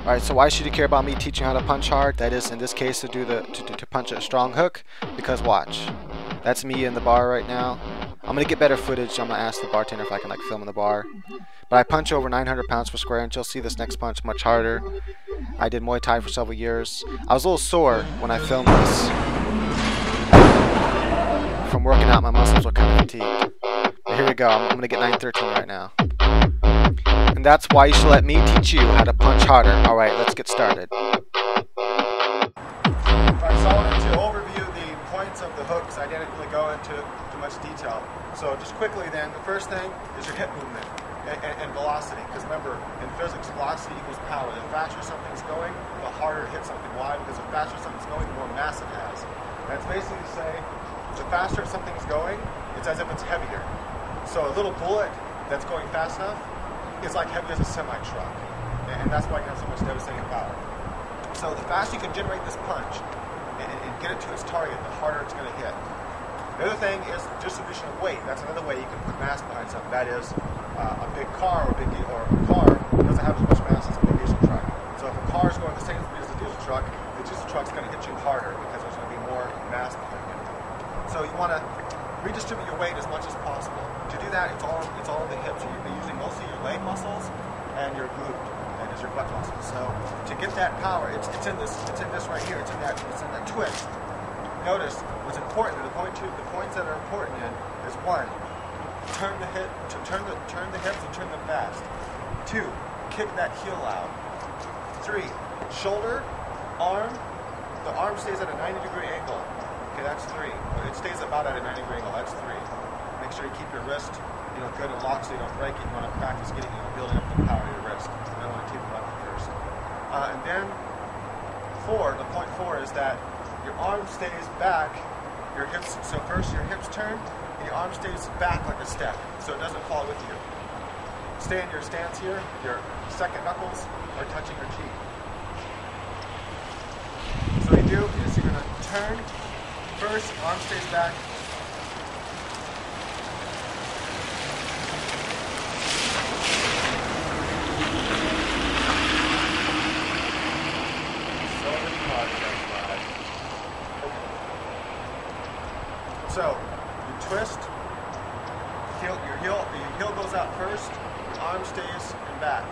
Alright, so why should you care about me teaching how to punch hard? That is, in this case, to punch a strong hook. Because watch, that's me in the bar right now. I'm gonna get better footage. I'm gonna ask the bartender if I can film in the bar. But I punch over 900 pounds per square inch. You'll see this next punch much harder. I did Muay Thai for several years. I was a little sore when I filmed this. From working out, my muscles were kind of fatigued. But here we go. I'm gonna get 913 right now. And that's why you should let me teach you how to punch harder. Alright, let's get started. Alright, so I wanted to overview the points of the hooks. I didn't really go into too much detail. So just quickly then, the first thing is your hip movement and velocity. Because remember, in physics, velocity equals power. The faster something's going, the harder it hits something. Why? Because the faster something's going, the more mass it has. That's basically to say, the faster something's going, it's as if it's heavier. So a little bullet that's going fast enough is like heavy as a semi-truck. And that's why it can have so much devastating power. So the faster you can generate this punch and get it to its target, the harder it's going to hit. The other thing is distribution of weight. That's another way you can put mass behind something. That is, a big car or a car doesn't have as much mass as a big diesel truck. So if a car is going the same speed as the diesel truck's going to hit you harder because there's going to be more mass behind it. So you want to redistribute your weight as much as possible. To do that, it's all in the hips. You'll be using mostly your leg muscles and your glute, and is your butt muscles. So to get that power, it's in this right here. It's in that twist. Notice what's important. The points that are important is 1, turn the hips and turn them fast. 2, kick that heel out. 3, shoulder, arm. The arm stays at a 90-degree angle. Okay, that's 3. It stays about at a 90-degree angle. That's 3. Make sure you keep your wrist, good and locked so you don't break it. You want to practice getting, building up the power of your wrist. You don't want to keep it up first. And then 4, the point 4 is that your arm stays back. Your hips. So first your hips turn, and your arm stays back like a step, so it doesn't fall with you. Stay in your stance here. Your second knuckles are touching your cheek. So what you do is you're going to turn. First, arm stays back. So, you twist, your heel goes out first, your arm stays in back.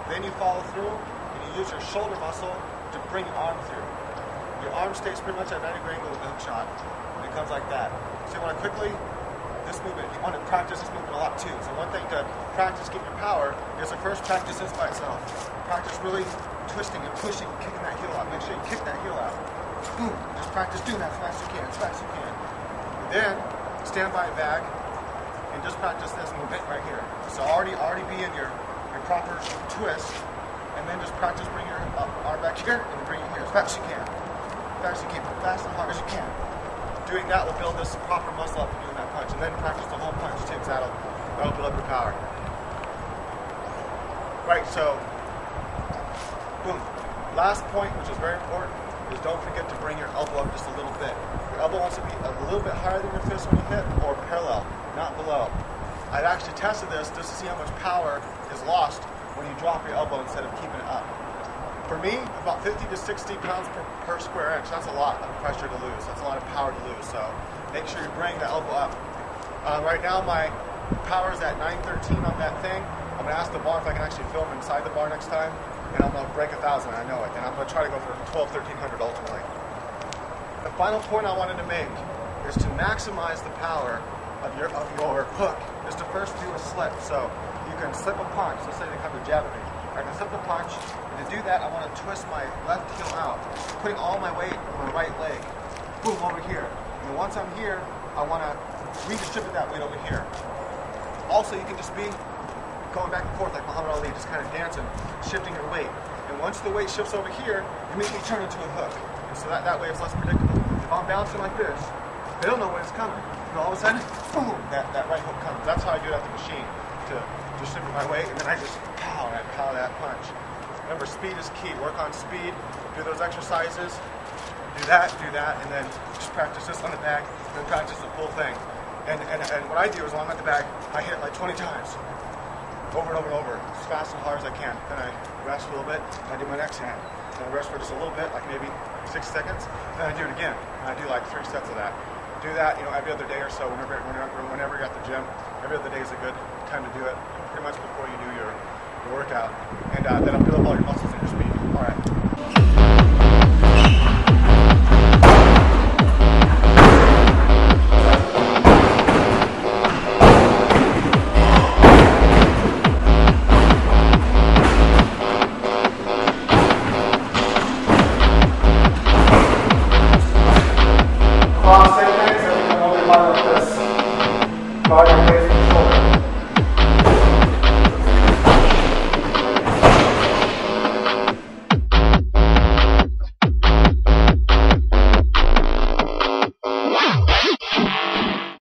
Then you follow through, and you use your shoulder muscle to bring your arm through. Your arm stays pretty much at 90-degree angle with the hook shot, and it comes like that. So you want to quickly, this movement, you want to practice this movement a lot too. So one thing to practice getting your power is to first practice this by itself. Practice really twisting and pushing, kicking that heel out. Make sure you kick that heel out. Boom. Just practice doing that as fast as you can, as fast as you can. Then stand by a bag and just practice this movement right here. So already be in your proper twist, and then just practice bring your arm back here and bring it here as fast as you can. Fast as you can, fast and hard as you can. Doing that will build this proper muscle up for doing that punch, and then practice the whole punch too, because that'll build up your power. Right, so boom. Last point, which is very important, is don't forget to bring your elbow up just a little bit. Your elbow wants to be a little bit higher than your fist when you hit, or parallel, not below. I've actually tested this just to see how much power is lost when you drop your elbow instead of keeping it up. For me, about 50 to 60 pounds per square inch. That's a lot of pressure to lose. That's a lot of power to lose. So make sure you bring the elbow up. Right now, my power is at 913 on that thing. I'm going to ask the bar if I can actually film inside the bar next time, and I'm going to break 1,000. I know it. And I'm going to try to go for 1,200, 1,300 ultimately. The final point I wanted to make is to maximize the power of your hook. Is to first do a slip. So you can slip a punch. Let's say they come to jab at me. I can slip a punch, and to do that, I want to twist my left heel out, putting all my weight on my right leg. Boom, over here. And once I'm here, I want to redistribute that weight over here. Also, you can just be going back and forth like Muhammad Ali, just kind of dancing, shifting your weight. And once the weight shifts over here, you immediately turn into a hook. And so that way it's less predictable. If I'm bouncing like this, they don't know when it's coming. And all of a sudden, boom, that right hook comes. That's how I do it at the machine, to distribute my weight, and then I just power that punch. Remember, speed is key. Work on speed. Do those exercises. Do that, and then just practice this on the bag, and then practice the full thing. And what I do is when I'm at the bag, I hit it like 20 times. over and over and over, as fast and hard as I can. Then I rest a little bit, and I do my next hand. And I rest for just a little bit, like maybe 6 seconds, then I do it again. And I do like 3 sets of that. Do that, every other day or so, whenever you're at the gym. Every other day is a good time to do it, pretty much before you do your workout. And that'll build up all your muscles and your speed. All right. Same things, every time I'll be like this. Guard your face.